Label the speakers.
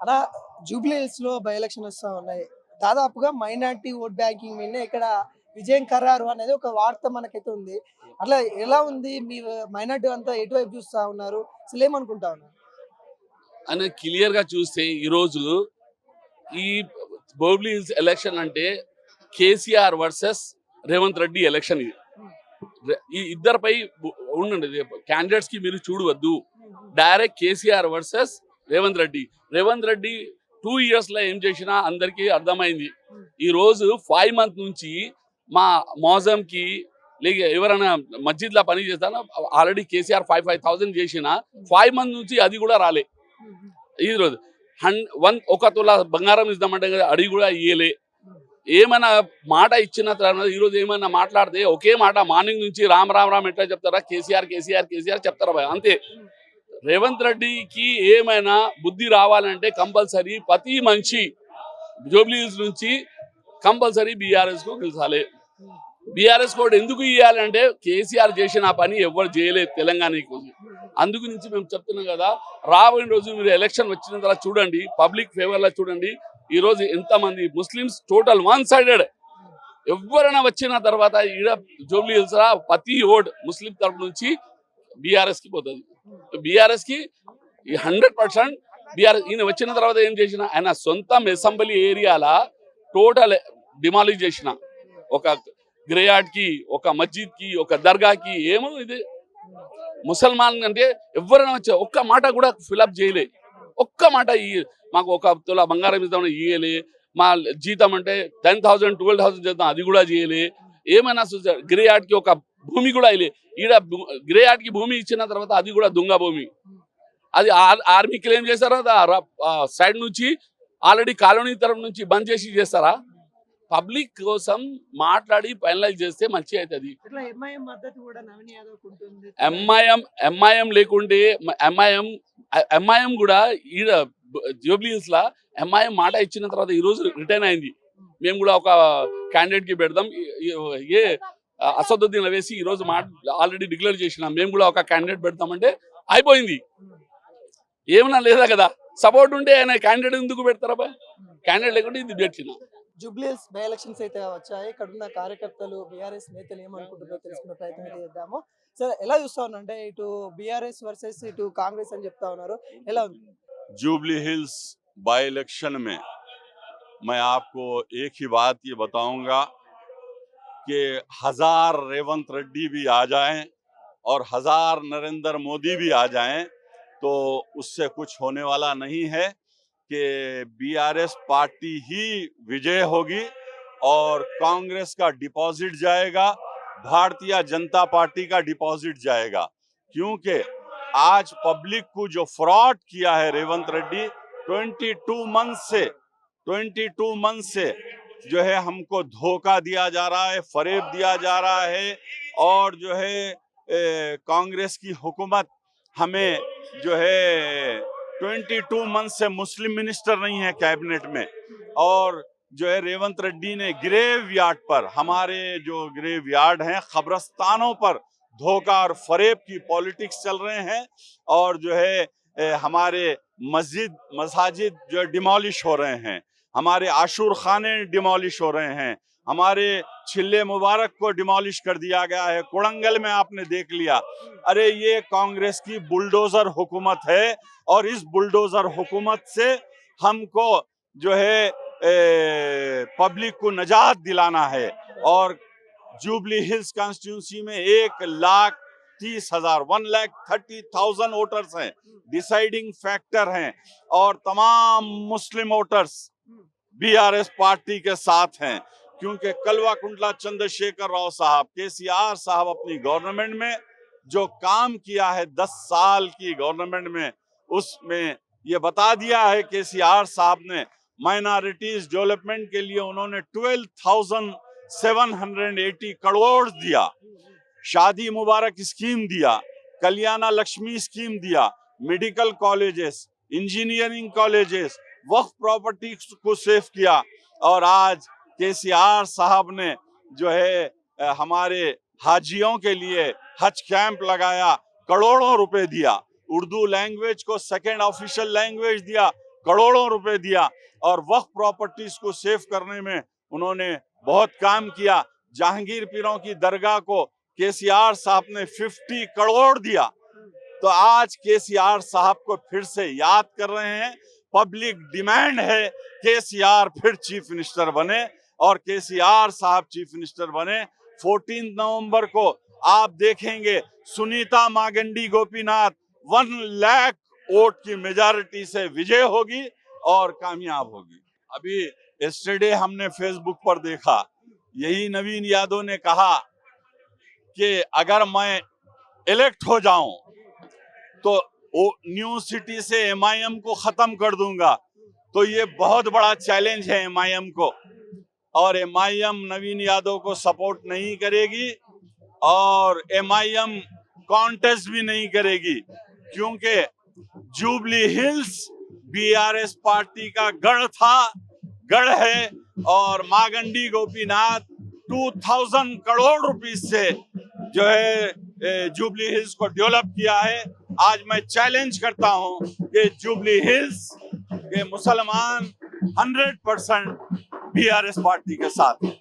Speaker 1: అలా Jubilee hills లో by election వస్తా ఉన్నాయి. దాదాపుగా మైనార్టీ ఓట్ బ్యాంకింగ్ మీదనే ఇక్కడ విజయం ఖరారు అనేది ఒక వార్త మనకైతే ఉంది. అట్లా ఎలా ఉంది? మీ మైనార్టీ అంతా ఎటువైపు చూస్తా ఉన్నారు? అసలు ఏమనుకుంటా ఉన్నారు?
Speaker 2: అని క్లియర్ గా చూస్తే ఈ రోజు ఈ బౌబ్లీ హిల్స్ ఎలక్షన్ అంటే కేసీఆర్ వర్సెస్ రేవంత్ రెడ్డి ఎలక్షన్ ఇది. ఈ ఇద్దరిపై ఉండండి క్యాండిడేట్స్ కి మీరు చూడవద్దు. Direct KCR versus Revanth Reddy 2 years లో ఏం చేసినా అందరికీ అర్థమైంది. ఈ రోజు 5 months నుంచి మా మౌజం కి లేక ఎవరైనా మస్జిద్ లా పని చేస్తానో ఆల్రెడీ కేసీఆర్ 5,000 చేసిన 5 months నుంచి అది కూడా రాలే. ఈ రోజు 1 తులా బంగారం ఇద్దామంటే అడిగి కూడా ఇయ్యలే. ఏమైనా మాట ఇచ్చిన తర్వాత ఈరోజు ఏమైనా మాట్లాడితే ఒకే మాట మార్నింగ్ నుంచి రామ్ రామ్ రామ్ ఎట్లా చెప్తారా, కేసీఆర్ కేసీఆర్ కేసీఆర్ చెప్తారా భయ అంతే. రేవంత్ రెడ్డికి ఏమైనా బుద్ధి రావాలంటే కంపల్సరీ ప్రతి మనిషి జూబ్లీ హిల్స్ నుంచి కంపల్సరీ బీఆర్ఎస్ కు గెలిచాలి. బీఆర్ఎస్ కోడ్ ఎందుకు ఇవ్వాలంటే కేసీఆర్ చేసిన పని ఎవరు చేయలేదు తెలంగాణకు. అందుకు నుంచి మేము చెప్తున్నాం కదా, రాబోయే రోజు మీరు ఎలక్షన్ వచ్చిన తర్వాత చూడండి, పబ్లిక్ ఫేవర్ లో చూడండి. ఈ రోజు ఎంతమంది ముస్లిమ్స్ టోటల్ 1-sided ఎవరైనా వచ్చిన తర్వాత ఈడ జూబ్లీ హిల్స్ ప్రతి ఓట్ ముస్లిం తరపు నుంచి బీఆర్ఎస్ కి పోతుంది. బీఆర్ఎస్ కి 100% బీఆర్ఎస్. ఈయన వచ్చిన తర్వాత ఏం చేసిన, ఆయన సొంతం అసెంబ్లీ ఏరియాల టోటల్ డిమాలిష్ చేసిన, ఒక గ్రేయార్డ్ కి, ఒక మస్జిద్ కి, ఒక దర్గాకి, ఏమో ఇది ముసల్మాన్ అంటే ఎవరైనా వచ్చే ఒక్క మాట కూడా ఫిలప్ చేయలే. ఒక్క మాట మాకు 1 తులా బంగారం ఇద్దామని ఇయ్యలే. మా జీతం అంటే 10,000 12,000 చేద్దాం అది కూడా చేయలే. ఏమైనా గ్రేయార్డ్ కి ఒక భూమి కూడా ఇలే. ఈడ గ్రేయార్డ్ కి భూమి ఇచ్చిన తర్వాత అది కూడా దొంగ భూమి. అది ఆర్మీ క్లెయిమ్ చేస్తారా, సైడ్ నుంచి ఆల్రెడీ కాలనీ తరఫు నుంచి బంద్ చేసి చేస్తారా? పబ్లిక్ కోసం మాట్లాడి ఫైనలైజ్ చేస్తే మంచి అవుతుంది. ఎంఐఎం లేకుంటే ఎంఐఎం కూడా ఈడ జూబ్లీ హిల్స్ లా ఎంఐఎం మాట ఇచ్చిన తర్వాత ఈ రోజు రిటర్న్ అయింది. మేము కూడా ఒక క్యాండిడేట్ కి పెడదాం, ఏ అసదుద్దీన్ వేసి ఈ రోజు ఆల్రెడీ డిక్లేర్ చేసినాం, మేము కూడా ఒక క్యాండిడేట్ పెడతామంటే అయిపోయింది. ఏమన్నా లేదా కదా, సపోర్ట్ ఉంటే ఆయన క్యాండిడేట్ ఎందుకు పెడతారా? క్యాండిడేట్ లేకుంటే ఇది పెట్టిన.
Speaker 1: జూబ్లీ హిల్స్ బై ఎలక్షన్స్ అయితే వచ్చాయి. ఇక్కడ ఉన్న కార్యకర్తలు, బీఆర్ఎస్ నేతలు ఏమనుకుంటున్నారో తెలుసుకునే ప్రయత్నం అయితే చేద్దాము. సరే, ఎలా చూస్తా ఉన్నారంటే ఇటు బీఆర్ఎస్ వర్సెస్ ఇటు కాంగ్రెస్ అని చెప్తా ఉన్నారు, ఎలా ఉంది?
Speaker 3: जूबली हिल्स बाई इलेक्शन में मैं आपको एक ही बात ये बताऊंगा कि 1000 रेवंत रेड्डी भी आ जाएं और 1000 नरेंद्र मोदी भी आ जाएं तो उससे कुछ होने वाला नहीं है कि बीआरएस पार्टी ही विजय होगी और कांग्रेस का डिपॉजिट जाएगा, भारतीय जनता पार्टी का डिपॉजिट जाएगा। क्योंकि आज पब्लिक को जो फ्रॉड किया है रेवंत रेड्डी 22 मंथ से जो है हमको धोखा दिया जा रहा है, फरेब दिया जा रहा है और जो है कांग्रेस की हुकूमत हमें जो है 22 मंथ से मुस्लिम मिनिस्टर नहीं है कैबिनेट में और जो है रेवंत रेड्डी ने ग्रेव यार्ड पर, हमारे जो ग्रेव यार्ड हैं खबरस्तानों पर धोखा और फरेब की पॉलिटिक्स चल रहे हैं और जो है हमारे मसाजिद जो डिमोलिश हो रहे हैं, हमारे आशूर खाने डिमोलिश हो रहे हैं, हमारे छिल्ले मुबारक को डिमोलिश कर दिया गया है। कोड़ंगल में आपने देख लिया। अरे ये कांग्रेस की बुलडोजर हुकूमत है और इस बुलडोजर हुकूमत से हमको जो है पब्लिक को निजात दिलाना है और जूबली हिल्स कॉन्स्टिट्यूंसी में 1,30,000 वोटर्स हैं, डिसाइडिंग फैक्टर हैं और तमाम मुस्लिम वोटर्स बीआरएस पार्टी के साथ हैं। क्योंकि कलवा कुंडला चंद्रशेखर राव साहब, केसीआर साहब अपनी गवर्नमेंट में जो काम किया है 10 साल की गवर्नमेंट में, उसमें ये बता दिया है केसीआर साहब ने माइनॉरिटीज डेवलपमेंट के लिए उन्होंने 12,780 करोड़ दिया, शादी मुबारक स्कीम दिया, कल्याणा लक्ष्मी स्कीम दिया, मेडिकल कॉलेजेस, इंजीनियरिंग कॉलेजेस, वक्फ प्रॉपर्टी को सेव किया और आज केसीआर साहब ने जो है हमारे हाजियों के लिए हज कैंप लगाया, करोड़ों रुपए दिया, उर्दू लैंग्वेज को सेकंड ऑफिशियल लैंग्वेज दिया, करोड़ों रुपए दिया और वक्फ प्रॉपर्टीज को सेव करने में उन्होंने बहुत काम किया। जहांगीर पीरों की दरगाह को केसीआर साहब ने 50 करोड़ दिया। तो आज केसीआर साहब को फिर से याद कर रहे हैं। पब्लिक डिमांड है केसीआर फिर चीफ मिनिस्टर बने और केसीआर साहब चीफ मिनिस्टर बने। 14 नवंबर को आप देखेंगे सुनीता मागंडी गोपीनाथ 1 लाख वोट की मेजॉरिटी से विजय होगी और कामयाब होगी। अभी यस्टरडे हमने फेसबुक पर देखा, यही नवीन यादव ने कहा कि अगर मैं इलेक्ट हो जाऊं तो न्यू सिटी से एमआईएम को खत्म कर दूंगा। तो ये बहुत बड़ा चैलेंज है एमआईएम को, और एमआईएम नवीन यादव को सपोर्ट नहीं करेगी और एमआईएम कॉन्टेस्ट भी नहीं करेगी, क्योंकि जुबली हिल्स बीआरएस पार्टी का गढ़ है और मागंडी गोपीनाथ 2000 करोड़ रुपीस से जो है जुबली हिल्स को डेवलप किया है। आज मैं चैलेंज करता हूं कि जुबली हिल्स के मुसलमान 100% बीआरएस पार्टी के साथ हैं।